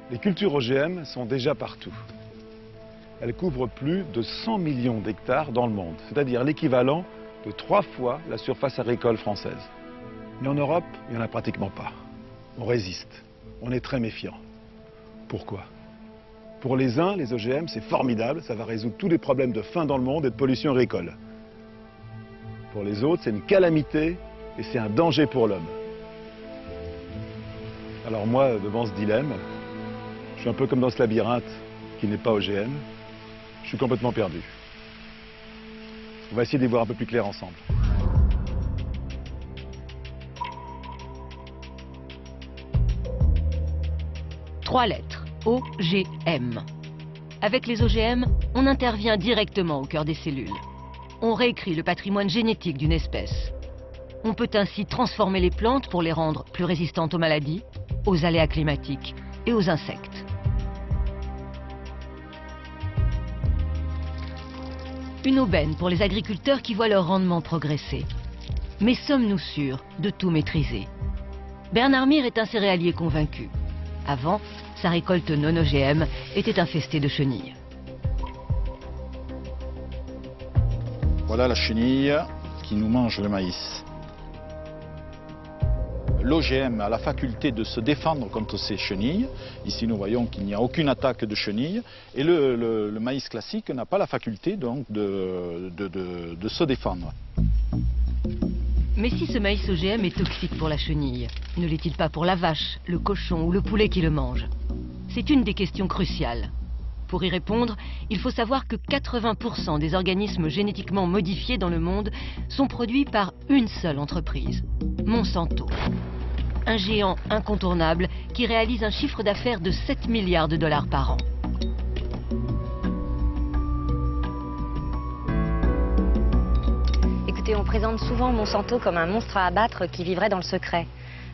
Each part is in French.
Les cultures OGM sont déjà partout. Elles couvrent plus de 100 millions d'hectares dans le monde, c'est-à-dire l'équivalent de 3 fois la surface agricole française. Mais en Europe, il n'y en a pratiquement pas. On résiste, on est très méfiant. Pourquoi? Pour les uns, les OGM, c'est formidable, ça va résoudre tous les problèmes de faim dans le monde et de pollution agricole. Pour les autres, c'est une calamité et c'est un danger pour l'homme. Alors moi, devant ce dilemme, je suis un peu comme dans ce labyrinthe qui n'est pas OGM. Je suis complètement perdu. On va essayer d'y voir un peu plus clair ensemble. Trois lettres, OGM. Avec les OGM, on intervient directement au cœur des cellules. On réécrit le patrimoine génétique d'une espèce. On peut ainsi transformer les plantes pour les rendre plus résistantes aux maladies, aux aléas climatiques et aux insectes. Une aubaine pour les agriculteurs qui voient leur rendement progresser. Mais sommes-nous sûrs de tout maîtriser? Bernard Mir est un céréalier convaincu. Avant, sa récolte non OGM était infestée de chenilles. Voilà la chenille qui nous mange le maïs. L'OGM a la faculté de se défendre contre ces chenilles. Ici, nous voyons qu'il n'y a aucune attaque de chenilles. Et le maïs classique n'a pas la faculté donc, de se défendre. Mais si ce maïs OGM est toxique pour la chenille, ne l'est-il pas pour la vache, le cochon ou le poulet qui le mange? C'est une des questions cruciales. Pour y répondre, il faut savoir que 80% des organismes génétiquement modifiés dans le monde sont produits par une seule entreprise, Monsanto. Un géant incontournable qui réalise un chiffre d'affaires de 7 milliards de dollars par an. Écoutez, on présente souvent Monsanto comme un monstre à abattre qui vivrait dans le secret.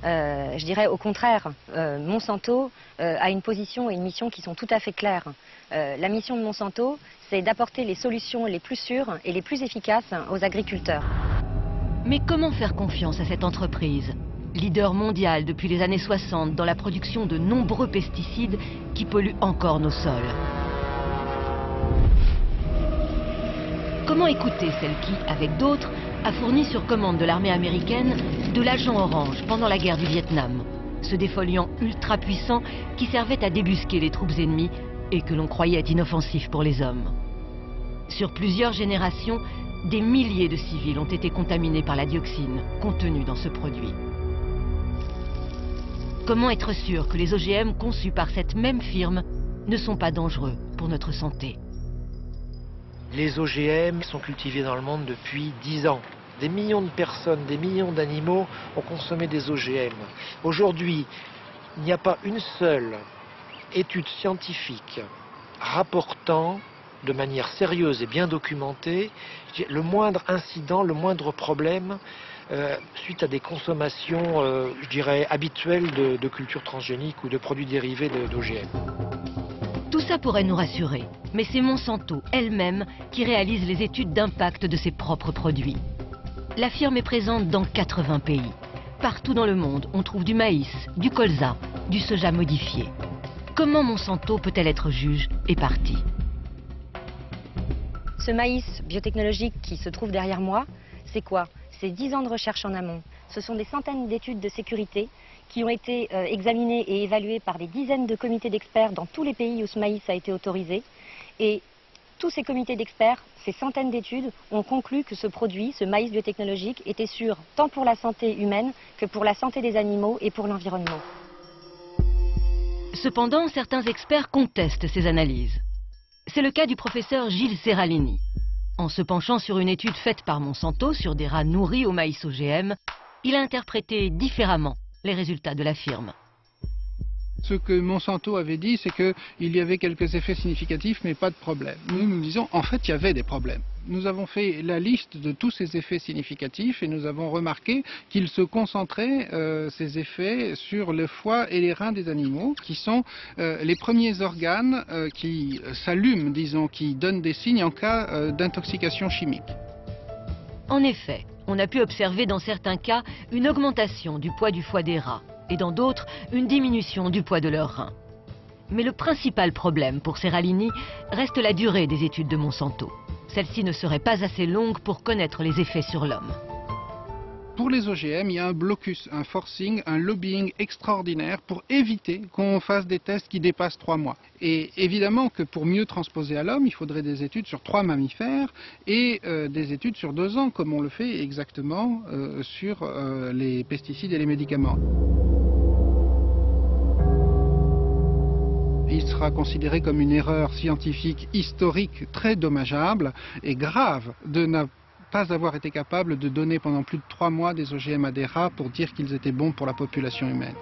Je dirais au contraire, Monsanto a une position et une mission qui sont tout à fait claires. La mission de Monsanto, c'est d'apporter les solutions les plus sûres et les plus efficaces aux agriculteurs. Mais comment faire confiance à cette entreprise? Leader mondial depuis les années 60 dans la production de nombreux pesticides qui polluent encore nos sols. Comment écouter celle qui, avec d'autres, a fourni sur commande de l'armée américaine de l'agent orange pendant la guerre du Vietnam, ce défoliant ultra puissant qui servait à débusquer les troupes ennemies et que l'on croyait inoffensif pour les hommes. Sur plusieurs générations, des milliers de civils ont été contaminés par la dioxine contenue dans ce produit. Comment être sûr que les OGM conçus par cette même firme ne sont pas dangereux pour notre santé? Les OGM sont cultivés dans le monde depuis 10 ans. Des millions de personnes, des millions d'animaux ont consommé des OGM. Aujourd'hui, il n'y a pas une seule étude scientifique rapportant de manière sérieuse et bien documentée le moindre incident, le moindre problème suite à des consommations, je dirais, habituelles de cultures transgéniques ou de produits dérivés d'OGM. Tout ça pourrait nous rassurer, mais c'est Monsanto elle-même qui réalise les études d'impact de ses propres produits. La firme est présente dans 80 pays. Partout dans le monde, on trouve du maïs, du colza, du soja modifié. Comment Monsanto peut-elle être juge et partie? Ce maïs biotechnologique qui se trouve derrière moi, c'est quoi? C'est 10 ans de recherche en amont. Ce sont des centaines d'études de sécurité qui ont été examinées et évaluées par des dizaines de comités d'experts dans tous les pays où ce maïs a été autorisé. Et tous ces comités d'experts, ces centaines d'études, ont conclu que ce produit, ce maïs biotechnologique, était sûr tant pour la santé humaine que pour la santé des animaux et pour l'environnement. Cependant, certains experts contestent ces analyses. C'est le cas du professeur Gilles Serralini. En se penchant sur une étude faite par Monsanto sur des rats nourris au maïs OGM, il a interprété différemment les résultats de la firme. Ce que Monsanto avait dit, c'est qu'il y avait quelques effets significatifs, mais pas de problème. Nous disons, en fait, il y avait des problèmes. Nous avons fait la liste de tous ces effets significatifs et nous avons remarqué qu'ils se concentraient, ces effets, sur le foie et les reins des animaux, qui sont les premiers organes qui s'allument, disons, qui donnent des signes en cas d'intoxication chimique. En effet, on a pu observer dans certains cas une augmentation du poids du foie des rats et dans d'autres, une diminution du poids de leurs reins. Mais le principal problème pour Seralini reste la durée des études de Monsanto. Celle-ci ne serait pas assez longue pour connaître les effets sur l'homme. Pour les OGM, il y a un blocus, un forcing, un lobbying extraordinaire pour éviter qu'on fasse des tests qui dépassent 3 mois. Et évidemment que pour mieux transposer à l'homme, il faudrait des études sur 3 mammifères et des études sur 2 ans, comme on le fait exactement sur les pesticides et les médicaments. Il sera considéré comme une erreur scientifique historique très dommageable et grave de ne pas avoir été capable de donner pendant plus de 3 mois des OGM à des rats pour dire qu'ils étaient bons pour la population humaine.